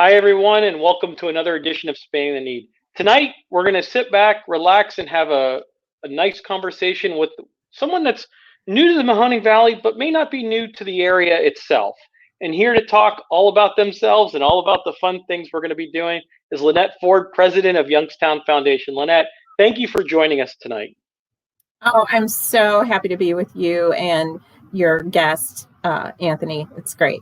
Hi, everyone, and welcome to another edition of Spanning the Need. Tonight, we're going to sit back, relax, and have a nice conversation with someone that's new to the Mahoning Valley, but may not be new to the area itself. And here to talk all about themselves and all about the fun things we're going to be doing is Lynette Forde, president of Youngstown Foundation. Lynette, thank you for joining us tonight. Oh, I'm so happy to be with you and your guest, Anthony. It's great.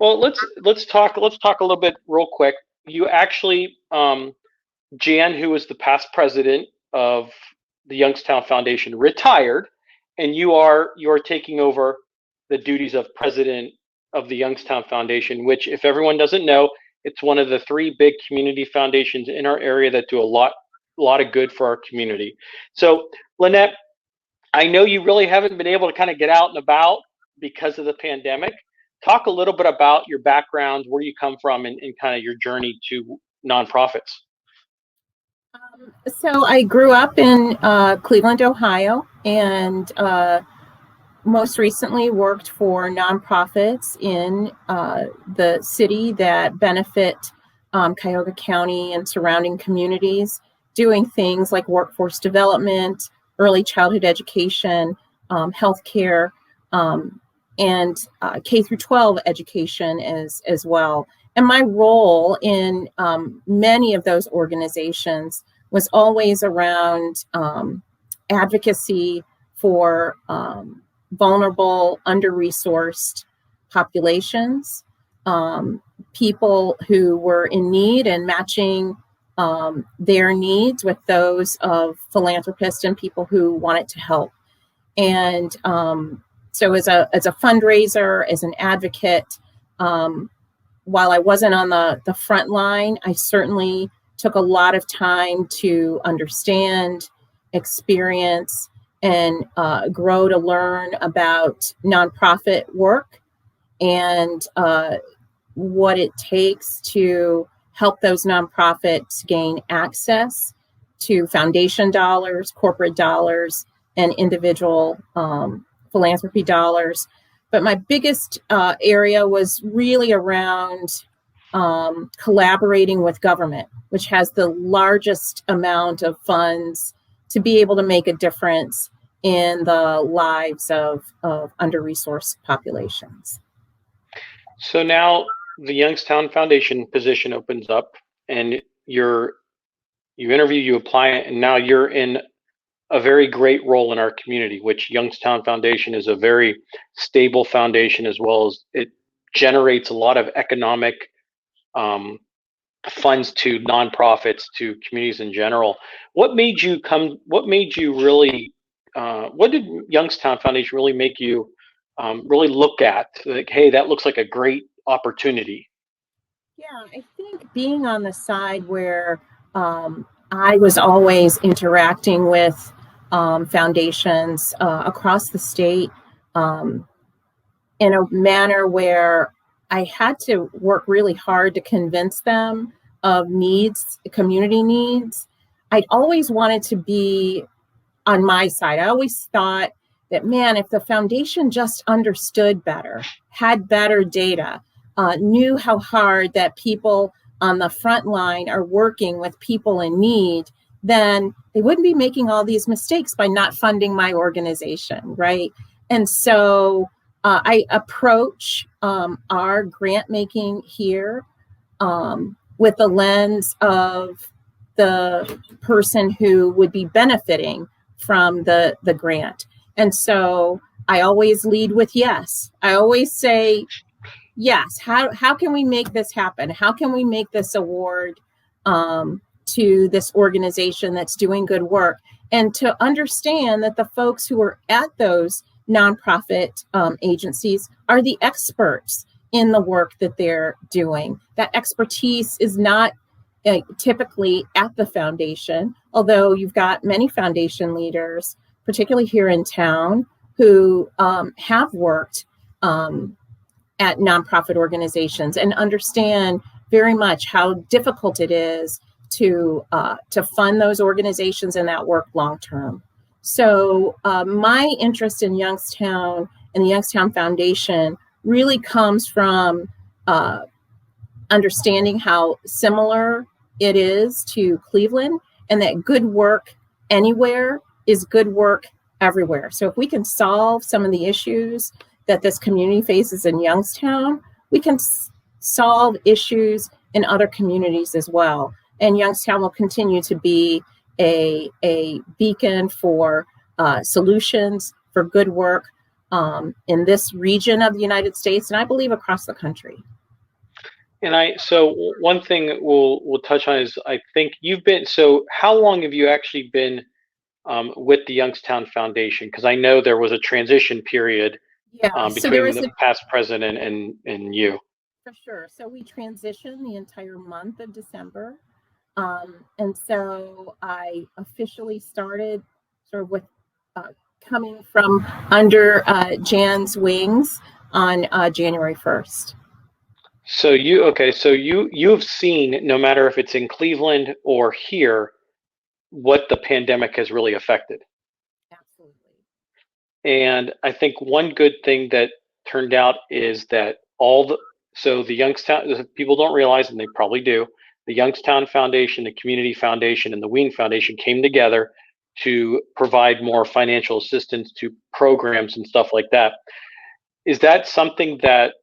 Well, let's talk a little bit real quick. You actually, Jan, who was the past president of the Youngstown Foundation, retired, and you are taking over the duties of president of the Youngstown Foundation, which, if everyone doesn't know, it's one of the three big community foundations in our area that do a lot of good for our community. So, Lynette, I know you really haven't been able to kind of get out and about because of the pandemic. Talk a little bit about your background, where you come from, and kind of your journey to nonprofits. So I grew up in Cleveland, Ohio, and most recently worked for nonprofits in the city that benefit Cuyahoga County and surrounding communities, doing things like workforce development, early childhood education, healthcare, and K through 12 education as well. And my role in many of those organizations was always around advocacy for vulnerable, under-resourced populations, people who were in need, and matching their needs with those of philanthropists and people who wanted to help. And so as a fundraiser, as an advocate, while I wasn't on the front line, I certainly took a lot of time to understand, experience, and grow to learn about nonprofit work and what it takes to help those nonprofits gain access to foundation dollars, corporate dollars, and individual philanthropy dollars. But my biggest area was really around collaborating with government, which has the largest amount of funds to be able to make a difference in the lives of under-resourced populations. So now the Youngstown Foundation position opens up, and you interview, you apply, and now you're in a very great role in our community, which Youngstown Foundation is a very stable foundation, as well as it generates a lot of economic funds to nonprofits, to communities in general. What did Youngstown Foundation really make you really look at? Like, hey, that looks like a great opportunity. Yeah, I think being on the side where I was always interacting with foundations across the state in a manner where I had to work really hard to convince them of needs, community needs. I'd always wanted to be on my side. I always thought that, man, if the foundation just understood better, had better data, knew how hard that people on the front line are working with people in need, then they wouldn't be making all these mistakes by not funding my organization, right? And so I approach our grant making here with the lens of the person who would be benefiting from the grant. And so I always lead with yes. I always say, yes, how can we make this happen? How can we make this award to this organization that's doing good work? And to understand that the folks who are at those nonprofit agencies are the experts in the work that they're doing. That expertise is not typically at the foundation, although you've got many foundation leaders, particularly here in town, who have worked at nonprofit organizations and understand very much how difficult it is to fund those organizations and that work long term. So my interest in Youngstown and the Youngstown Foundation really comes from understanding how similar it is to Cleveland, and that good work anywhere is good work everywhere. So if we can solve some of the issues that this community faces in Youngstown, we can solve issues in other communities as well. And Youngstown will continue to be a beacon for solutions, for good work in this region of the United States, and I believe across the country. And so one thing we'll touch on is, I think you've been, so how long have you actually been with the Youngstown Foundation? Because I know there was a transition period between the past president and you. For sure. So we transitioned the entire month of December. And so I officially started sort of with coming from under Jan's wings on January 1st. So you've seen, no matter if it's in Cleveland or here, what the pandemic has really affected. Absolutely. And I think one good thing that turned out is that the Youngstown, people don't realize, and they probably do, the Youngstown Foundation, the Community Foundation, and the Wien Foundation came together to provide more financial assistance to programs and stuff like that. Is that something that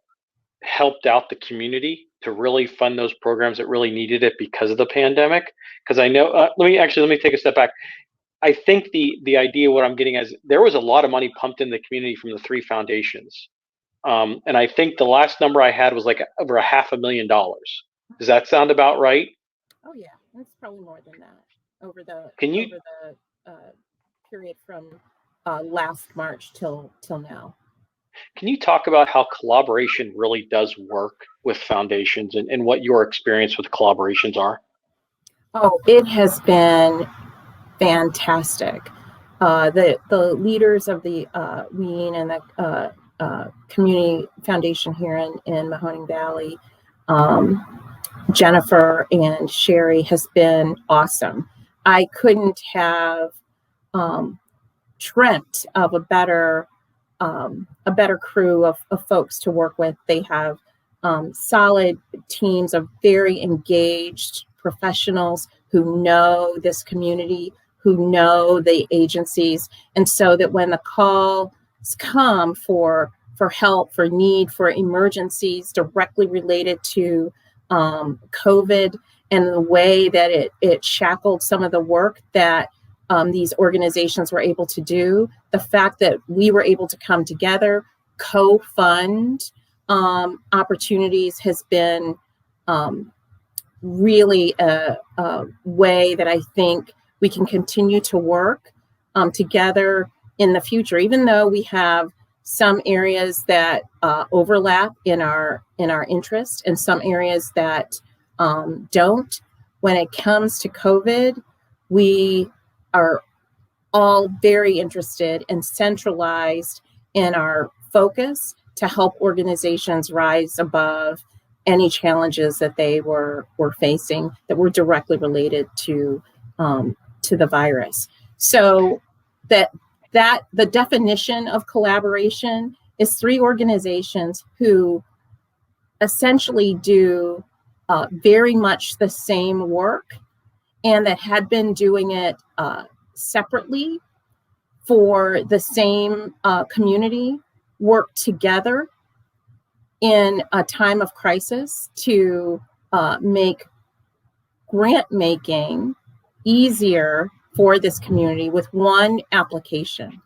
helped out the community to really fund those programs that really needed it because of the pandemic? Because I know, let me take a step back. I think the idea, what I'm getting at, is there was a lot of money pumped in the community from the three foundations. And I think the last number I had was like over $500,000. Does that sound about right? Oh yeah, that's probably more than that over the period from last March till now. Can you talk about how collaboration really does work with foundations and what your experience with collaborations are? Oh, it has been fantastic. The leaders of the Wien and the Community Foundation here in Mahoning Valley, Jennifer and Sherry, has been awesome. I couldn't have dreamt of a better crew of folks to work with. They have solid teams of very engaged professionals who know this community, who know the agencies, and so that when the calls come for help, for need, for emergencies directly related to COVID and the way that it shackled some of the work that these organizations were able to do, the fact that we were able to come together, co-fund opportunities has been really a way that I think we can continue to work together in the future, even though we have some areas that overlap in our interest and some areas that don't. When it comes to COVID, we are all very interested and centralized in our focus to help organizations rise above any challenges that they were facing that were directly related to the virus. So that the definition of collaboration is three organizations who essentially do very much the same work, and that had been doing it separately for the same community, work together in a time of crisis to make grant making easier for this community with one application.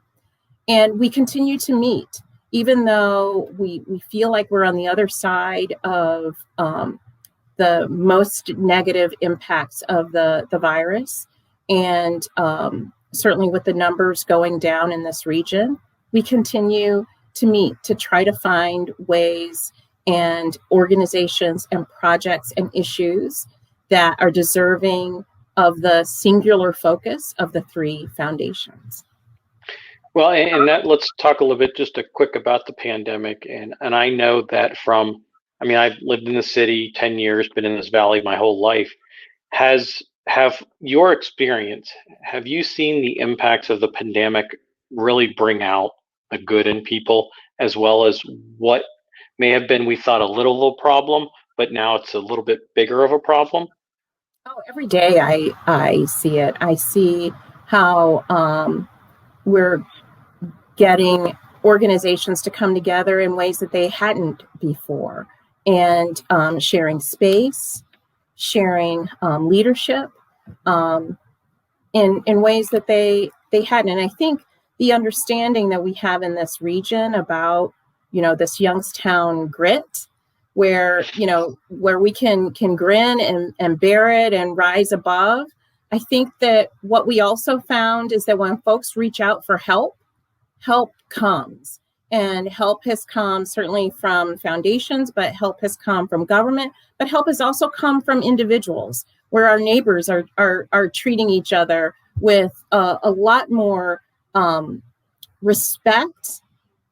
And we continue to meet, even though we feel like we're on the other side of the most negative impacts of the virus. And certainly with the numbers going down in this region, we continue to meet to try to find ways and organizations and projects and issues that are deserving of the singular focus of the three foundations. Well, and that, let's talk a little bit, just a quick about the pandemic. And I know that I've lived in the city 10 years, been in this valley my whole life. Have your experience, have you seen the impacts of the pandemic really bring out the good in people, as well as what may have been, we thought, a little problem, but now it's a little bit bigger of a problem? Oh, every day I see it. I see how we're getting organizations to come together in ways that they hadn't before, and sharing space, sharing leadership in ways that they hadn't. And I think the understanding that we have in this region about, this Youngstown grit, where we can grin and bear it and rise above. I think that what we also found is that when folks reach out for help comes. And help has come certainly from foundations, but help has come from government, but help has also come from individuals, where our neighbors are treating each other with a lot more respect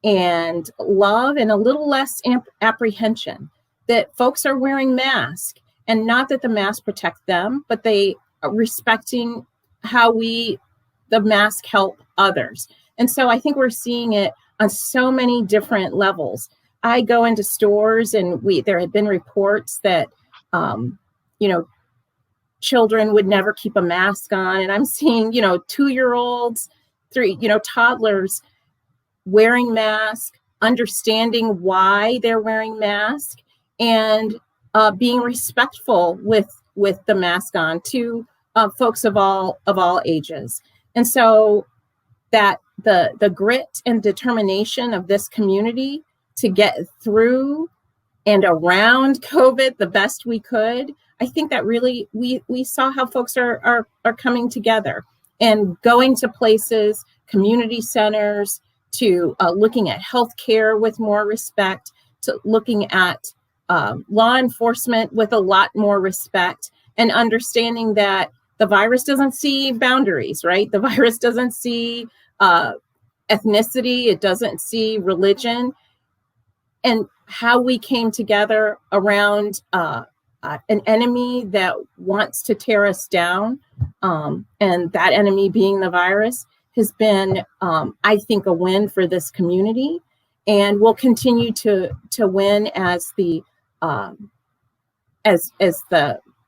and love, and a little less apprehension, that folks are wearing masks, and not that the masks protect them, but they are respecting how the mask help others. And so I think we're seeing it on so many different levels. I go into stores, and there have been reports that, children would never keep a mask on. And I'm seeing, 2-year-olds, toddlers wearing masks, understanding why they're wearing masks, and being respectful with the mask on to folks of all ages. And so that the grit and determination of this community to get through and around COVID the best we could, I think that really we saw how folks are coming together and going to places, community centers, to looking at healthcare with more respect, to looking at law enforcement with a lot more respect, and understanding that the virus doesn't see boundaries, right? The virus doesn't see ethnicity, it doesn't see religion. And how we came together around an enemy that wants to tear us down, and that enemy being the virus, has been, I think, a win for this community, and will continue to win as the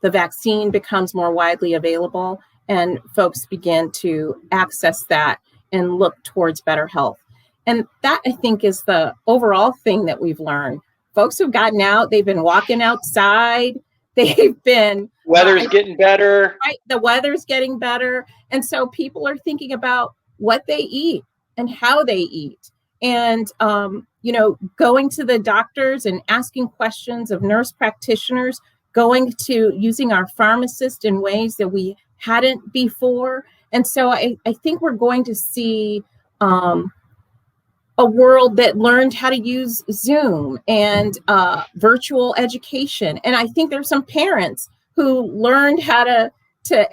vaccine becomes more widely available and folks begin to access that and look towards better health. And that, I think, is the overall thing that we've learned. Folks who've gotten out, they've been walking outside, they've been... Weather's getting better. Right, the weather's getting better. And so people are thinking about what they eat and how they eat. And, going to the doctors and asking questions of nurse practitioners, going to using our pharmacist in ways that we hadn't before. And so I think we're going to see a world that learned how to use Zoom and virtual education. And I think there's some parents who learned how to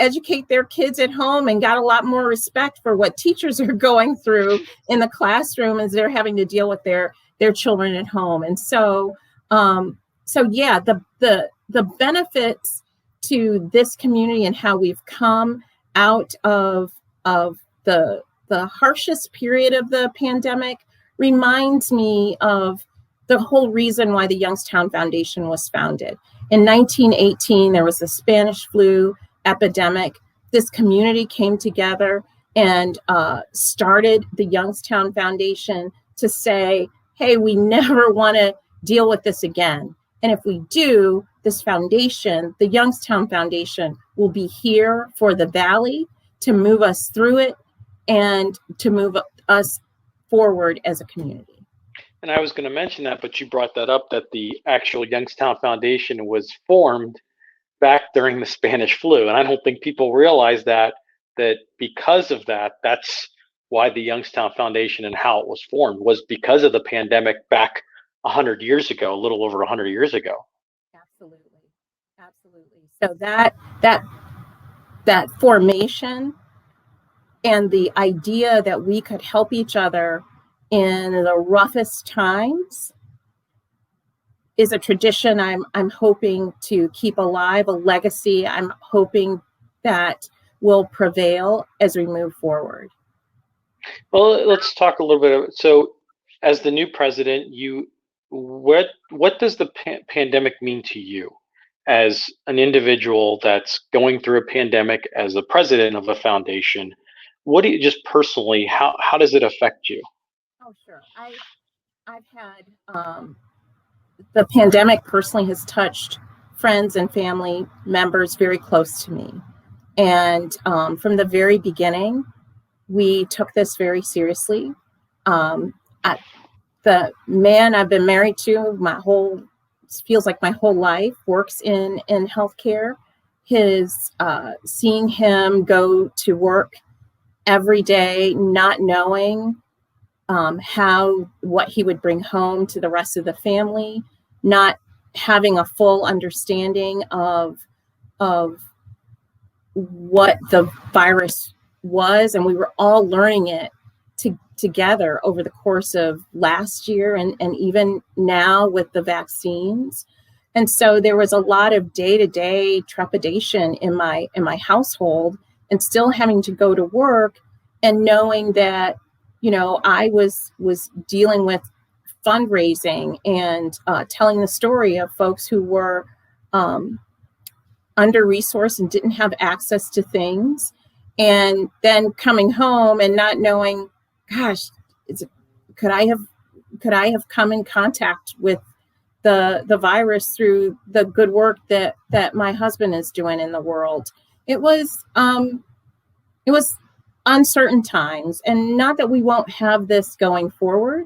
educate their kids at home and got a lot more respect for what teachers are going through in the classroom as they're having to deal with their children at home. And so yeah, the benefits to this community and how we've come out of the harshest period of the pandemic reminds me of the whole reason why the Youngstown Foundation was founded. In 1918, there was the Spanish flu epidemic. This community came together and started the Youngstown Foundation to say, hey, we never want to deal with this again. And if we do, this foundation, the Youngstown Foundation, will be here for the Valley to move us through it and to move us forward as a community. And I was going to mention that, but you brought that up, that the actual Youngstown Foundation was formed back during the Spanish flu. And I don't think people realize that because of that, that's why the Youngstown Foundation and how it was formed, was because of the pandemic back 100 years ago, a little over 100 years ago. Absolutely. So that formation and the idea that we could help each other in the roughest times is a tradition I'm hoping to keep alive, a legacy I'm hoping that will prevail as we move forward. Well, let's talk a little bit. So as the new president, you what does the pandemic mean to you as an individual that's going through a pandemic as a president of a foundation? What do you just personally, how does it affect you? Oh, sure. I've had the pandemic personally has touched friends and family members very close to me. And from the very beginning, we took this very seriously. Um, the man I've been married to feels like my whole life, works in healthcare. Seeing him go to work every day, not knowing what he would bring home to the rest of the family, not having a full understanding of what the virus was, and we were all learning it together over the course of last year and even now with the vaccines. And so there was a lot of day-to-day trepidation in my household, and still having to go to work and knowing that, I was dealing with fundraising and telling the story of folks who were under-resourced and didn't have access to things, and then coming home and not knowing, gosh, could I have come in contact with the virus through the good work that my husband is doing in the world. It was uncertain times, and not that we won't have this going forward,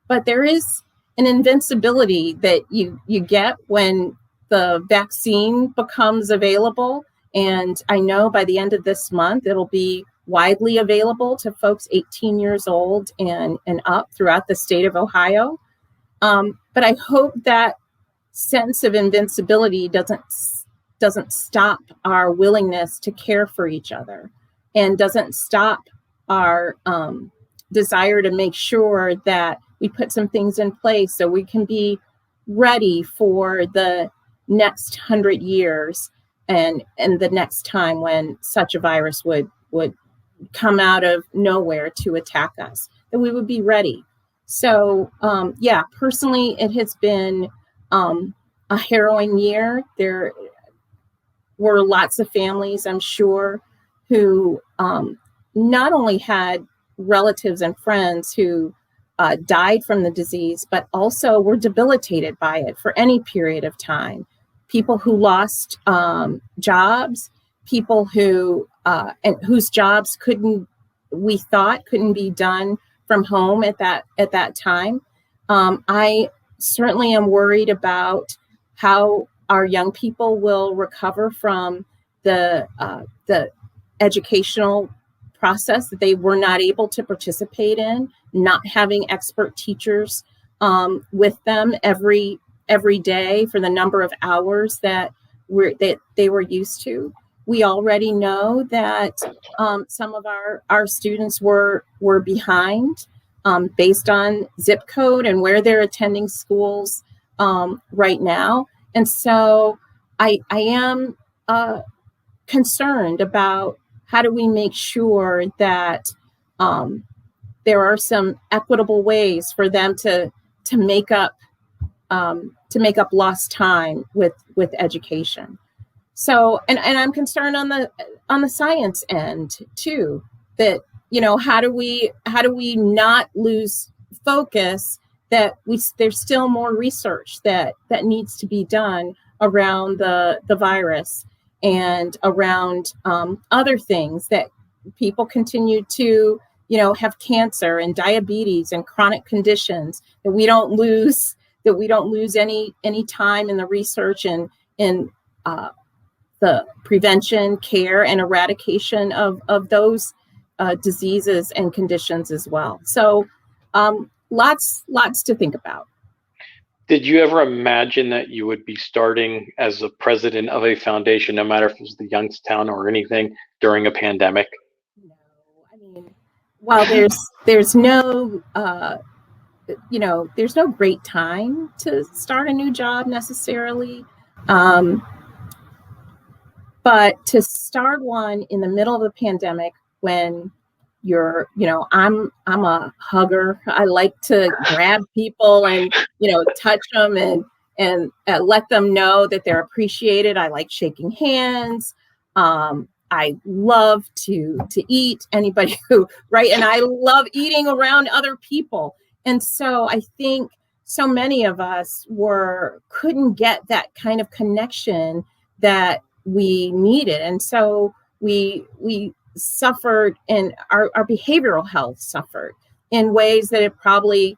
but there is an invincibility that you get when the vaccine becomes available. And I know by the end of this month, it'll be widely available to folks 18 years old and up throughout the state of Ohio. But I hope that sense of invincibility doesn't stop our willingness to care for each other, and doesn't stop our desire to make sure that we put some things in place so we can be ready for the next 100 years and the next time when such a virus would come out of nowhere to attack us, that we would be ready. So personally, it has been a harrowing year. There were lots of families, I'm sure, who not only had relatives and friends who died from the disease, but also were debilitated by it for any period of time. People who lost jobs, people who and whose jobs couldn't be done from home at that time. I certainly am worried about how our young people will recover from the educational process that they were not able to participate in, not having expert teachers with them every day for the number of hours that they were used to. We already know that some of our students were behind based on zip code and where they're attending schools right now. And so I am concerned about how do we make sure that there are some equitable ways for them to make up lost time with education. So, and I'm concerned on the science end too, that, how do we not lose focus that there's still more research that needs to be done around the virus and around other things, that people continue to, have cancer and diabetes and chronic conditions, that we don't lose any time in the research and in the prevention, care, and eradication of those diseases and conditions as well. So lots to think about. Did you ever imagine that you would be starting as a president of a foundation, no matter if it was the Youngstown or anything, during a pandemic? No, I mean, while there's no there's no great time to start a new job necessarily, but to start one in the middle of a pandemic when I'm a hugger. I like to grab people and touch them and let them know that they're appreciated. I like shaking hands. I love to eat. Anybody who, right? And I love eating around other people. And so I think so many of us couldn't get that kind of connection that we needed. And so we suffered, and our behavioral health suffered in ways that it probably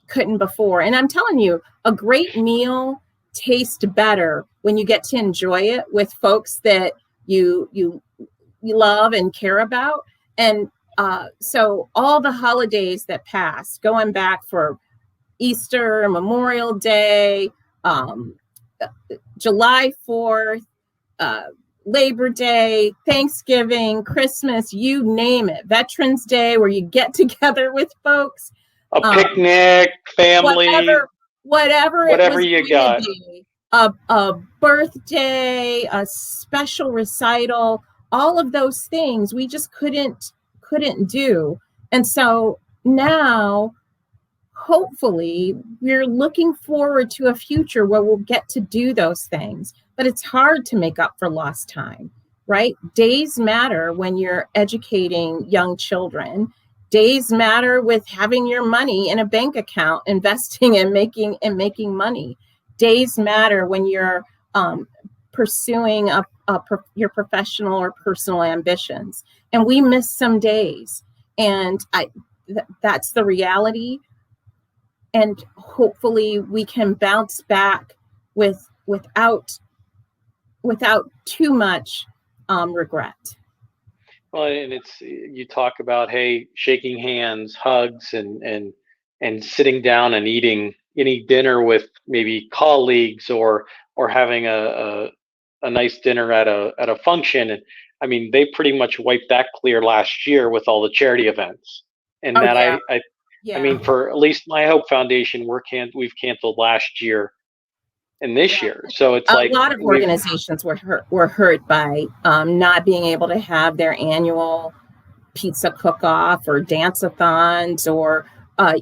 couldn't before. And I'm telling you, a great meal tastes better when you get to enjoy it with folks that you love and care about. And so all the holidays that passed, going back for Easter, Memorial Day, July 4th, Labor Day, Thanksgiving, Christmas, you name it, Veterans Day, where you get together with folks. A picnic, family, whatever you got. A birthday, a special recital, all of those things we just couldn't do. And so now, hopefully, we're looking forward to a future where we'll get to do those things. But it's hard to make up for lost time, right? Days matter when you're educating young children. Days matter with having your money in a bank account, investing and making money. Days matter when you're pursuing your professional or personal ambitions. And we miss some days. And that's the reality. And hopefully we can bounce back without too much regret. Well, and you talk about, hey, shaking hands, hugs, and sitting down and eating dinner with maybe colleagues, or having a nice dinner at a function. And I mean, they pretty much wiped that clear last year with all the charity events. And I mean, for at least My Hope Foundation, we've canceled last year and this year. So it's a lot of organizations were hurt by not being able to have their annual pizza cook-off or dance-a-thons or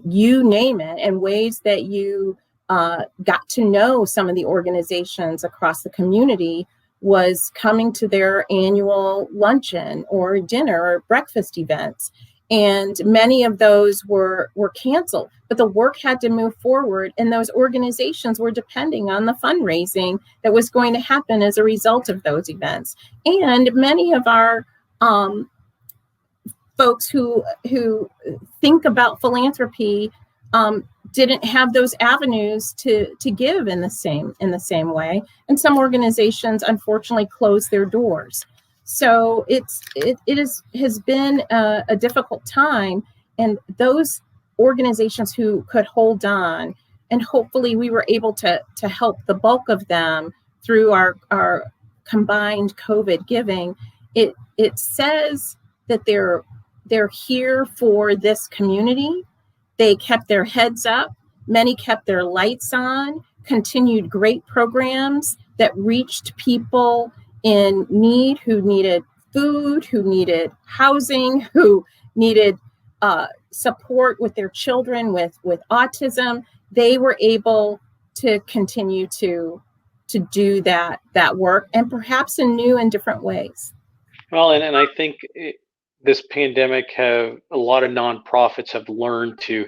you name it, and ways that you got to know some of the organizations across the community was coming to their annual luncheon or dinner or breakfast events. And many of those were canceled, but the work had to move forward, and those organizations were depending on the fundraising that was going to happen as a result of those events. And many of our folks who think about philanthropy didn't have those avenues to give in the same way, and some organizations unfortunately closed their doors. So it has been a difficult time, and those organizations who could hold on, and hopefully we were able to help the bulk of them through our combined COVID giving. It says that they're here for this community. They kept their heads up. Many kept their lights on, continued great programs that reached people in need, who needed food, who needed housing, who needed support with their children with autism. They were able to continue to do that work, and perhaps in new and different ways. Well, and I think this pandemic, a lot of nonprofits have learned to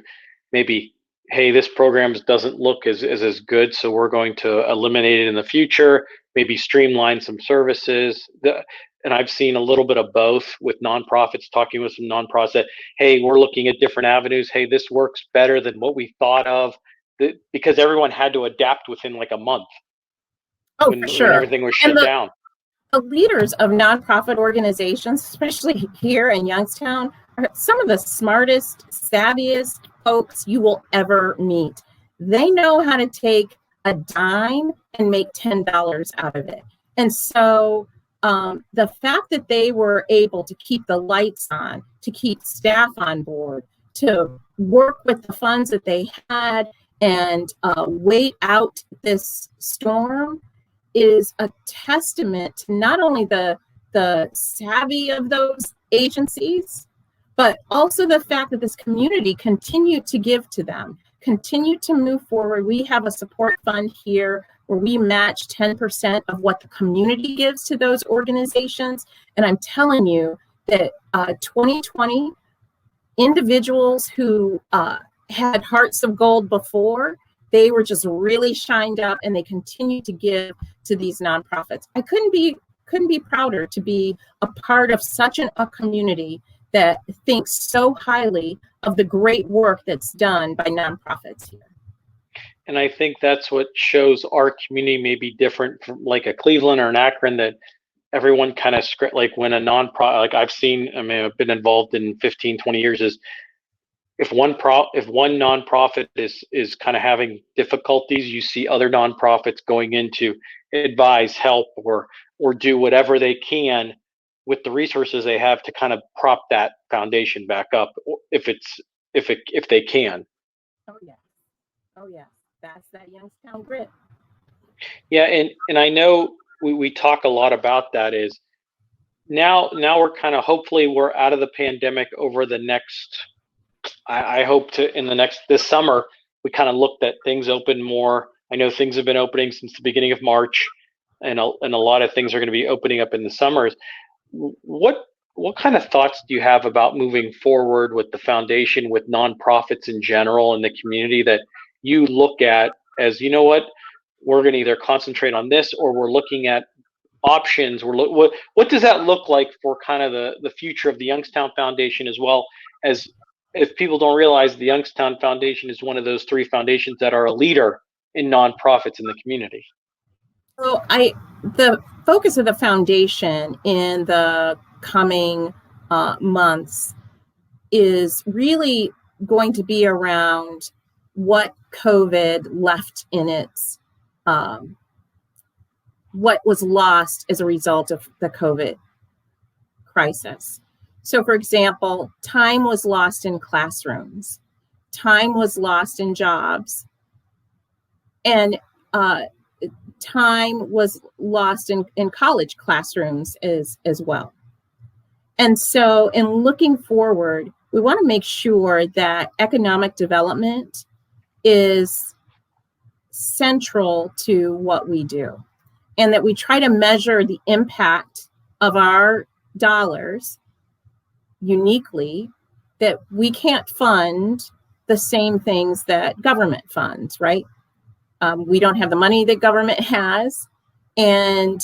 maybe, hey, this program doesn't look as good, so we're going to eliminate it in the future, maybe streamline some services. And I've seen a little bit of both with nonprofits, talking with some nonprofits that, hey, we're looking at different avenues. Hey, this works better than what we thought of, because everyone had to adapt within like a month. For sure. When everything was shut down. The leaders of nonprofit organizations, especially here in Youngstown, are some of the smartest, savviest folks you will ever meet. They know how to take a dime and make $10 out of it. And so the fact that they were able to keep the lights on, to keep staff on board, to work with the funds that they had and wait out this storm is a testament to not only the savvy of those agencies, but also the fact that this community continued to give to them, continue to move forward. We have a support fund here where we match 10% of what the community gives to those organizations. And I'm telling you that 2020 individuals who had hearts of gold before, they were just really shined up, and they continue to give to these nonprofits. I couldn't be prouder to be a part of such a community that thinks so highly of the great work that's done by nonprofits here. And I think that's what shows our community may be different from like a Cleveland or an Akron, that everyone kind of like when a nonprofit, like I've seen, I mean, I've been involved in 15, 20 years, is if one nonprofit is kind of having difficulties, you see other nonprofits going in to advise, help, or do whatever they can with the resources they have to kind of prop that foundation back up, if they can. Oh yeah, that's that Youngstown grit. Yeah, and I know we talk a lot about that. Is now we're kind of, hopefully we're out of the pandemic over the next, I hope to this summer we kind of looked at things open more. I know things have been opening since the beginning of March, and a lot of things are going to be opening up in the summers. What kind of thoughts do you have about moving forward with the foundation, with nonprofits in general in the community, that you look at as, you know what, we're going to either concentrate on this, or we're looking at options? What does that look like for kind of the future of the Youngstown Foundation, as well as, if people don't realize, the Youngstown Foundation is one of those 3 foundations that are a leader in nonprofits in the community? So the focus of the foundation in the coming months is really going to be around what COVID left in its, what was lost as a result of the COVID crisis. So, for example, time was lost in classrooms, time was lost in jobs, and time was lost in college classrooms as well. And so in looking forward, we want to make sure that economic development is central to what we do, and that we try to measure the impact of our dollars uniquely, that we can't fund the same things that government funds, right? We don't have the money that government has, and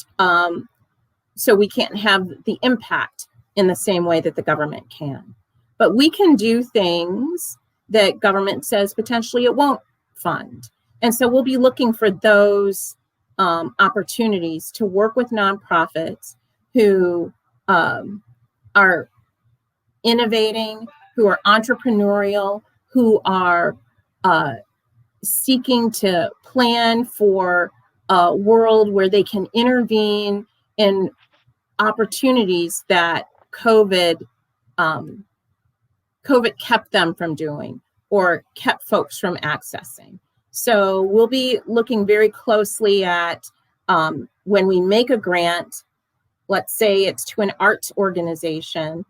so we can't have the impact in the same way that the government can. But we can do things that government says potentially it won't fund. And so we'll be looking for those opportunities to work with nonprofits who are innovating, who are entrepreneurial, who are seeking to plan for a world where they can intervene in opportunities that COVID kept them from doing, or kept folks from accessing. So we'll be looking very closely at when we make a grant, let's say it's to an arts organization,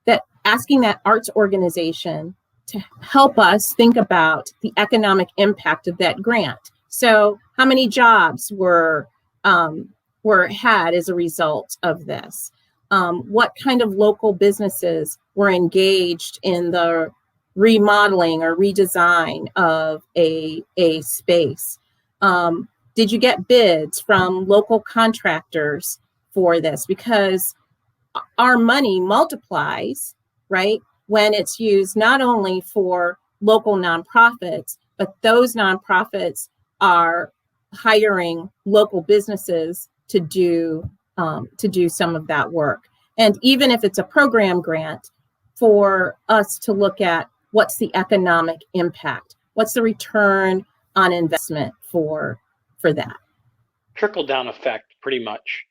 that asking that arts organization to help us think about the economic impact of that grant. So how many jobs were had as a result of this? What kind of local businesses were engaged in the remodeling or redesign of a space? Did you get bids from local contractors for this? Because our money multiplies, right, when it's used not only for local nonprofits, but those nonprofits are hiring local businesses to do some of that work. And even if it's a program grant, for us to look at what's the economic impact, what's the return on investment for that. Trickle down effect, pretty much.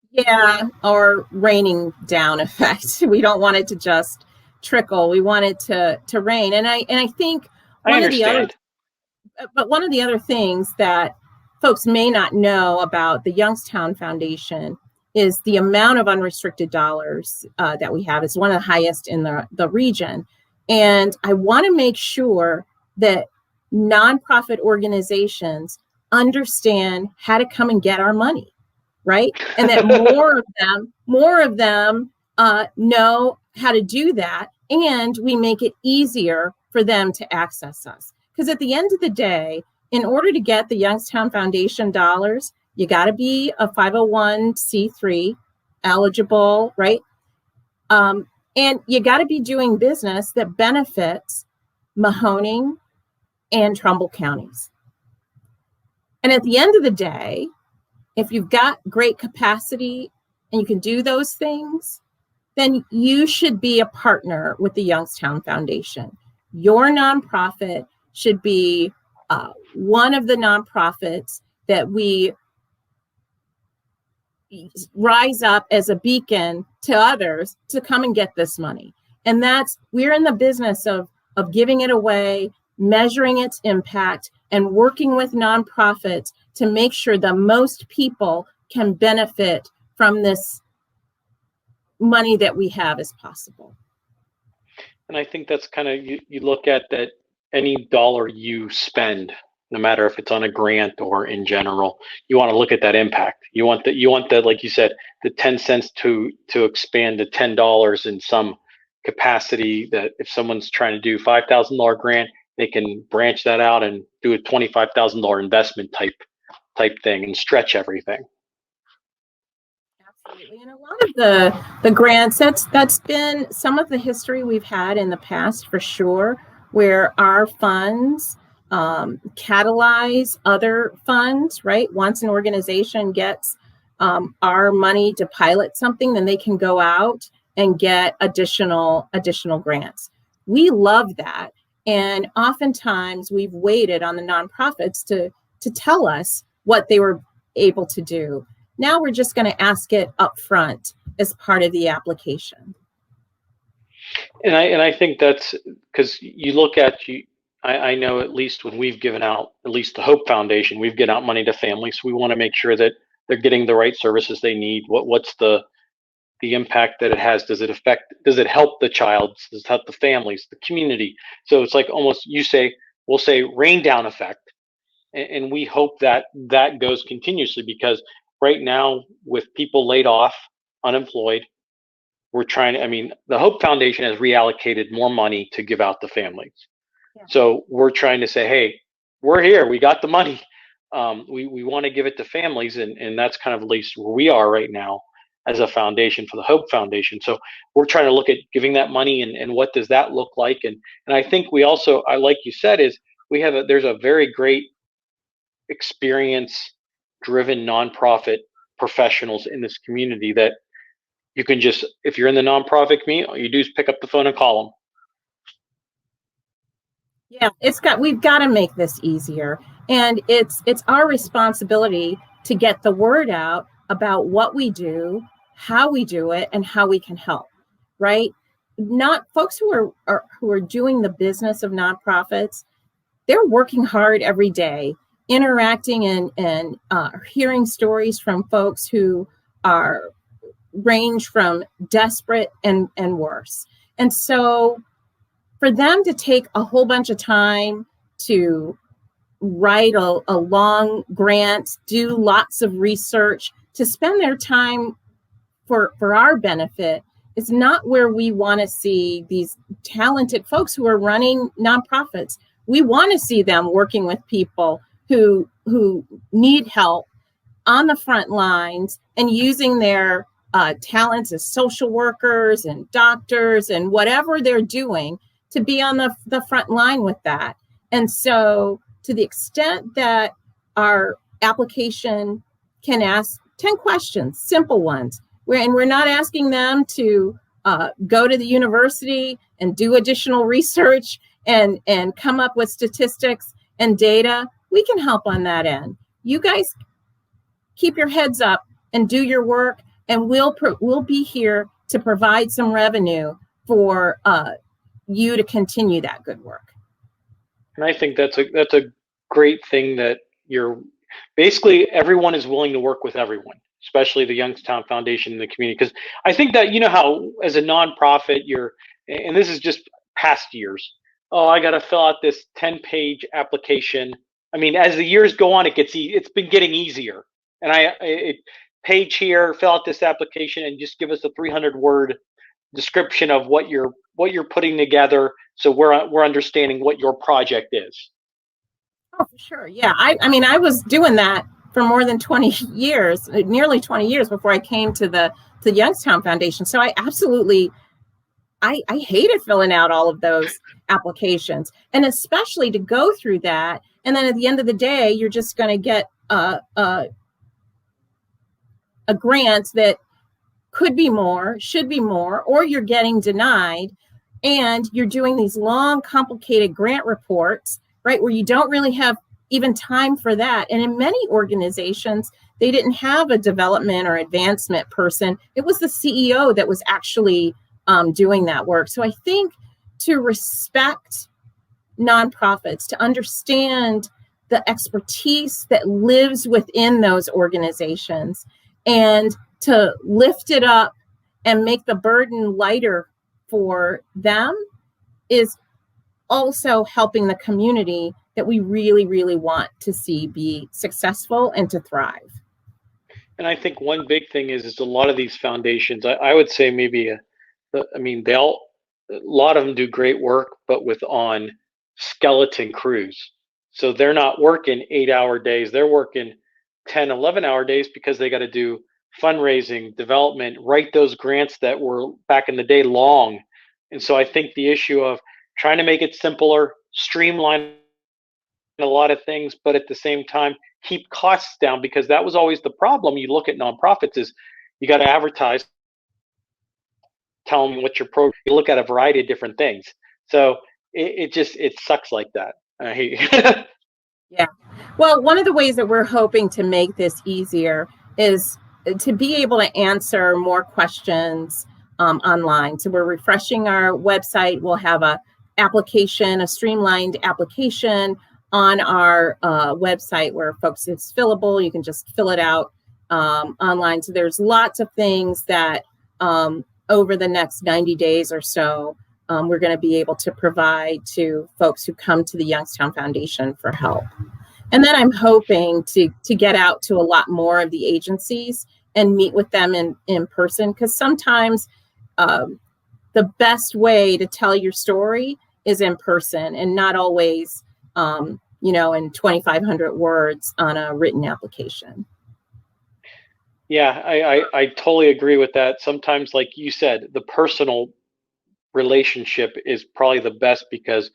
Yeah, or raining down effect. We don't want it to just trickle. We want it to rain. And I think one of the other things that folks may not know about the Youngstown Foundation is the amount of unrestricted dollars that we have. It's one of the highest in the region. And I want to make sure that nonprofit organizations understand how to come and get our money, right? And that more of them know how to do that, and we make it easier for them to access us. Because at the end of the day, in order to get the Youngstown Foundation dollars, you got to be a 501c3 eligible, right? And you got to be doing business that benefits Mahoning and Trumbull counties. And at the end of the day, if you've got great capacity and you can do those things, then you should be a partner with the Youngstown Foundation. Your nonprofit should be one of the nonprofits that we rise up as a beacon to others to come and get this money. And we're in the business of giving it away, measuring its impact, and working with nonprofits to make sure the most people can benefit from this money that we have as possible. And I think that's kind of, you look at that any dollar you spend, no matter if it's on a grant or in general, you want to look at that impact. You want that, like you said, the 10 cents to expand to $10 in some capacity, that if someone's trying to do $5,000 grant, they can branch that out and do a $25,000 investment type thing and stretch everything. Absolutely. And a lot of the grants, that's been some of the history we've had in the past, for sure, where our funds catalyze other funds, right? Once an organization gets our money to pilot something, then they can go out and get additional grants. We love that. And oftentimes we've waited on the nonprofits to tell us what they were able to do. Now we're just going to ask it up front as part of the application. And I think that's because you look at, I know at least when we've given out, at least the Hope Foundation, we've given out money to families. We want to make sure that they're getting the right services they need. What's the impact that it has? Does it help the child? Does it help the families, the community? So it's like almost, we'll say rain down effect. And we hope that goes continuously, because right now with people laid off, unemployed, we're trying to, the Hope Foundation has reallocated more money to give out to families. Yeah. So we're trying to say, hey, we're here, we got the money. We want to give it to families, and that's kind of at least where we are right now as a foundation for the Hope Foundation. So we're trying to look at giving that money and what does that look like. And I think we also, like you said, is there's a very great experience driven nonprofit professionals in this community that you can just, if you're in the nonprofit community, all you do is pick up the phone and call them. Yeah, we've got to make this easier. And it's our responsibility to get the word out about what we do, how we do it, and how we can help, right? Not folks who are doing the business of nonprofits, they're working hard every day, interacting and hearing stories from folks who range from desperate and worse. And so for them to take a whole bunch of time to write a long grant, do lots of research, to spend their time for our benefit, is not where we want to see these talented folks who are running nonprofits. We want to see them working with people who need help on the front lines and using their talents as social workers and doctors and whatever they're doing to be on the front line with that. And so to the extent that our application can ask 10 questions, simple ones, and we're not asking them to go to the university and do additional research and come up with statistics and data, we can help on that end. You guys keep your heads up and do your work, and we'll be here to provide some revenue for you to continue that good work. And I think that's a great thing, that you're basically, everyone is willing to work with everyone, especially the Youngstown Foundation and the community. Because I think that, how as a nonprofit, and this is just past years. Oh, I got to fill out this 10-page application. I mean, as the years go on, it's been getting easier. And page here, fill out this application, and just give us a 300-word description of what you're putting together, so we're understanding what your project is. Oh, for sure. Yeah. I mean, I was doing that for more than 20 years, nearly 20 years before I came to the Youngstown Foundation. So I absolutely, I hated filling out all of those applications, and especially to go through that. And then at the end of the day, you're just going to get a grant that could be more, should be more, or you're getting denied. And you're doing these long, complicated grant reports, right, where you don't really have even time for that. And in many organizations, they didn't have a development or advancement person. It was the CEO that was actually doing that work. So I think to respect nonprofits, to understand the expertise that lives within those organizations, and to lift it up and make the burden lighter for them, is also helping the community that we really, really want to see be successful and to thrive. And I think one big thing is a lot of these foundations, I would say maybe, a lot of them do great work, but on skeleton crews. So they're not working 8-hour days, they're working 10, 11-hour days, because they got to do fundraising, development, write those grants that were back in the day long. And so I think the issue of trying to make it simpler, streamline a lot of things, but at the same time keep costs down, because that was always the problem. You look at nonprofits, is you got to advertise, tell them what your program. You look at a variety of different things. So it sucks like that. I hate. Yeah. Well, one of the ways that we're hoping to make this easier is to be able to answer more questions online. So we're refreshing our website. We'll have a streamlined application on our website where folks, it's fillable. You can just fill it out online. So there's lots of things that over the next 90 days or so, we're going to be able to provide to folks who come to the Youngstown Foundation for help. And then I'm hoping to get out to a lot more of the agencies and meet with them in person, because sometimes the best way to tell your story is in person, and not always, in 2,500 words on a written application. Yeah, I totally agree with that. Sometimes, like you said, the personal relationship is probably the best, because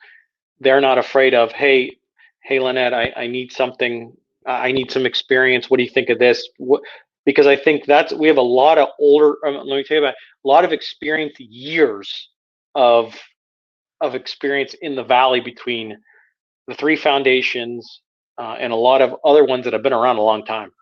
they're not afraid of, hey Lynette, I need something, I need some experience, what do you think of this? Because I think we have a lot of older, let me tell you about a lot of experience, years of experience in the valley between the three foundations and a lot of other ones that have been around a long time.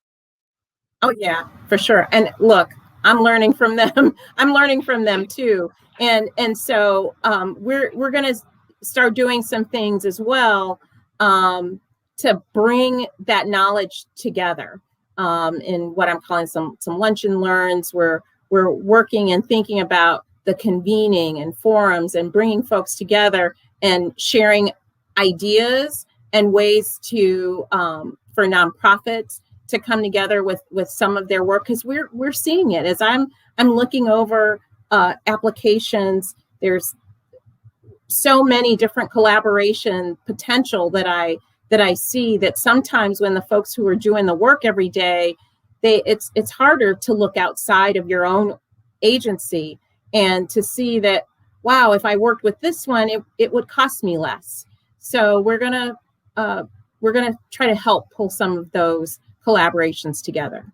Oh yeah, for sure. And look, I'm learning from them. I'm learning from them too. And so we're going to start doing some things as well to bring that knowledge together in what I'm calling some lunch and learns. We're working and thinking about the convening and forums and bringing folks together and sharing ideas and ways to for nonprofits to come together with some of their work, because we're seeing it as I'm looking over applications. There's so many different collaboration potential that I see, that sometimes when the folks who are doing the work every day, it's harder to look outside of your own agency and to see that, wow, if I worked with this one, it would cost me less. So we're gonna try to help pull some of those collaborations together.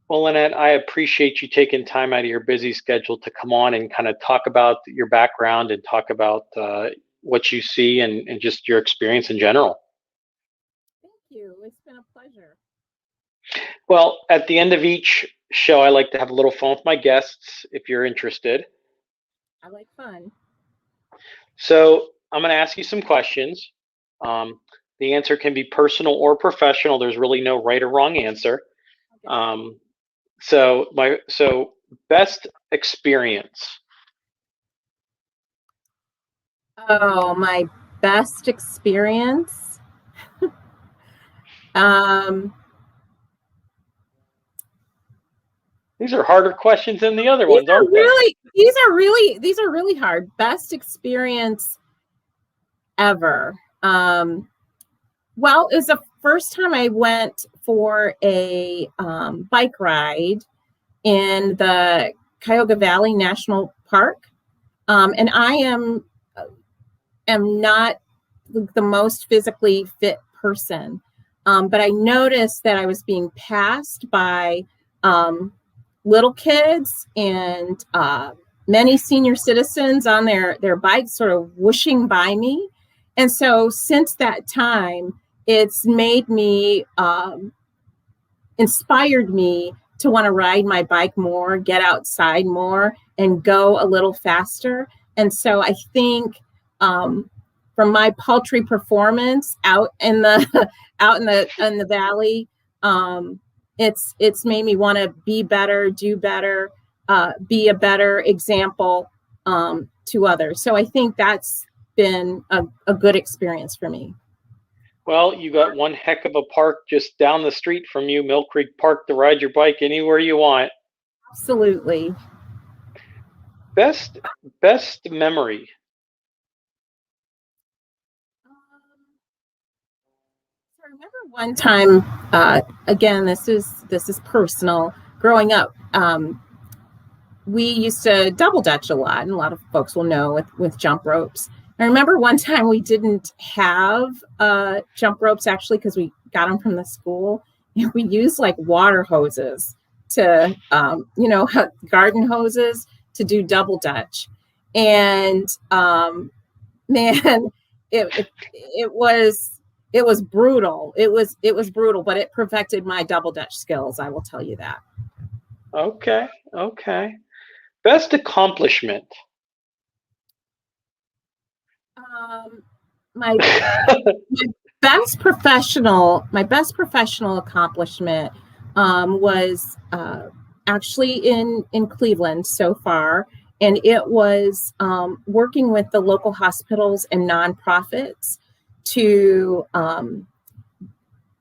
Well, Lynette, I appreciate you taking time out of your busy schedule to come on and kind of talk about your background and talk about what you see and just your experience in general. Thank you. It's been a pleasure. Well, at the end of each show, I like to have a little fun with my guests, if you're interested. I like fun. So I'm going to ask you some questions. The answer can be personal or professional. There's really no right or wrong answer. Okay. So best experience. Oh, my best experience. Um, These are harder questions than the other these ones, are aren't they? really, these are really hard. Best experience ever. Well, it was the first time I went for a bike ride in the Cuyahoga Valley National Park, and I am not the most physically fit person, but I noticed that I was being passed by little kids and many senior citizens on their bikes, sort of whooshing by me. And so since that time, it's made me inspired me to want to ride my bike more, get outside more, and go a little faster. And so I think from my paltry performance out in the in the valley, it's made me want to be better, do better, be a better example to others. So I think that's been a good experience for me. Well, you got one heck of a park just down the street from you, Mill Creek Park, to ride your bike anywhere you want. Absolutely. Best best memory. I remember one time, again, this is personal. Growing up, we used to double dutch a lot, and a lot of folks will know with jump ropes. I remember one time we didn't have jump ropes actually because we got them from the school, and we used like water hoses to, garden hoses to do double dutch, and man, it was it was brutal. It was brutal, but it perfected my double dutch skills. I will tell you that. Okay, okay. Best accomplishment. Um, my my my best professional accomplishment was actually in Cleveland so far, and it was working with the local hospitals and nonprofits to um,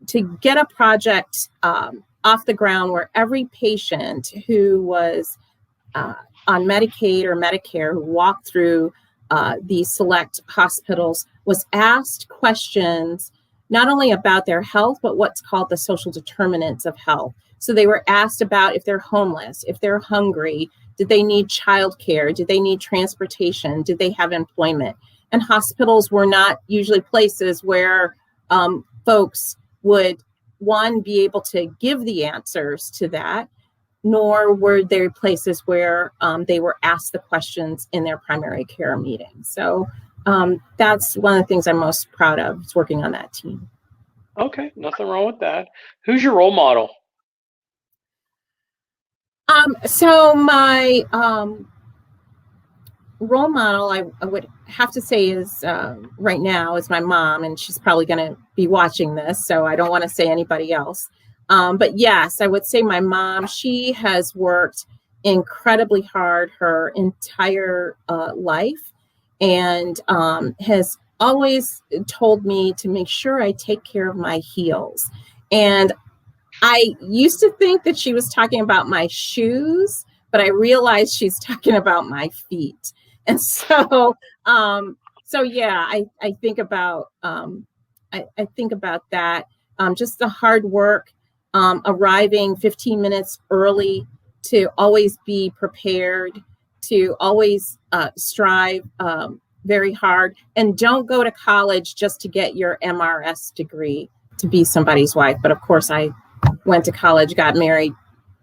to get a project off the ground where every patient who was uh, on Medicaid or Medicare who walked through these select hospitals was asked questions not only about their health, but what's called the social determinants of health. So they were asked about if they're homeless, if they're hungry, did they need childcare, did they need transportation, did they have employment? And hospitals were not usually places where folks would, one, be able to give the answers to that, nor were there places where they were asked the questions in their primary care meetings. So that's one of the things I'm most proud of, is working on that team. Okay, nothing wrong with that. Who's your role model? So my role model, I would have to say, is right now is my mom, and she's probably going to be watching this, so I don't want to say anybody else. But yes, I would say my mom. She has worked incredibly hard her entire life, and has always told me to make sure I take care of my heels. And I used to think that she was talking about my shoes, but I realized she's talking about my feet. And so, so yeah, I think about, I think about that. Just the hard work, arriving 15 minutes early, to always be prepared, to always strive very hard, and don't go to college just to get your MRS degree to be somebody's wife. But of course, I went to college, got married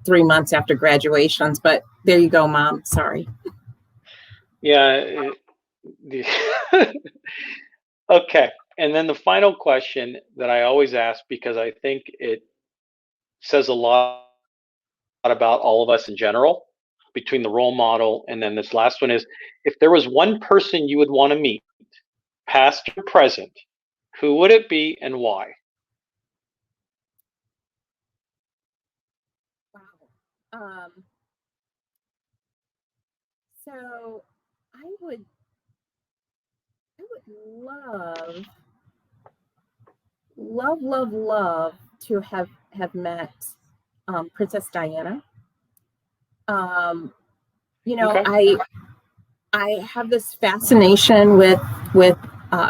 3 months after graduations. But there you go, Mom. Sorry. Yeah. Okay. And then the final question that I always ask, because I think it says a lot about all of us in general, between the role model and then this last one, is if there was one person you would want to meet, past or present, who would it be and why? Wow. So I would love to have met Princess Diana. Okay. I have this fascination with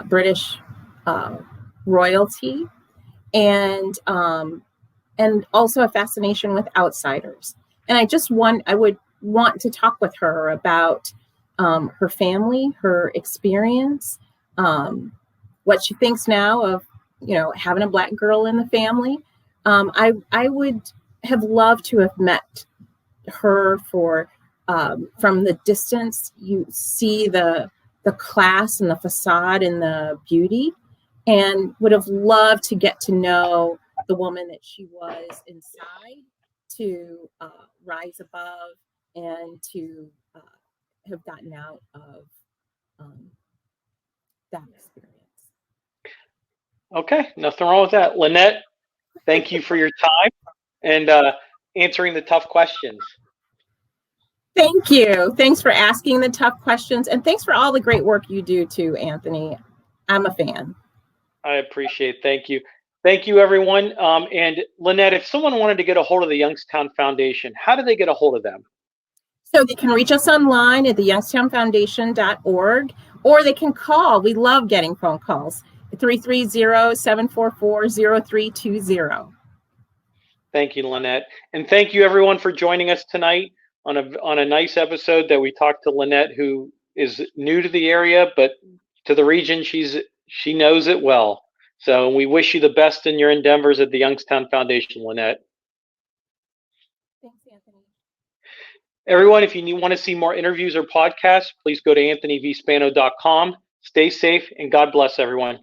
British royalty, and also a fascination with outsiders. And I would want to talk with her about her family, her experience, what she thinks now of having a Black girl in the family. I would have loved to have met her from the distance. You see the class and the facade and the beauty, and would have loved to get to know the woman that she was inside, to rise above and to have gotten out of that experience. Okay, nothing wrong with that. Lynette, thank you for your time and answering the tough questions. Thank you. Thanks for asking the tough questions, and thanks for all the great work you do too, Anthony. I'm a fan. I appreciate it. Thank you. Thank you, everyone. And Lynette, if someone wanted to get a hold of the Youngstown Foundation, how do they get a hold of them? So they can reach us online at the youngstownfoundation.org, or they can call. We love getting phone calls. 330-744-0320. Thank you, Lynette. And thank you, everyone, for joining us tonight on a nice episode that we talked to Lynette, who is new to the area, but to the region, she knows it well. So we wish you the best in your endeavors at the Youngstown Foundation, Lynette. Thanks, Anthony. Everyone, if you want to see more interviews or podcasts, please go to anthonyvspano.com. Stay safe, and God bless everyone.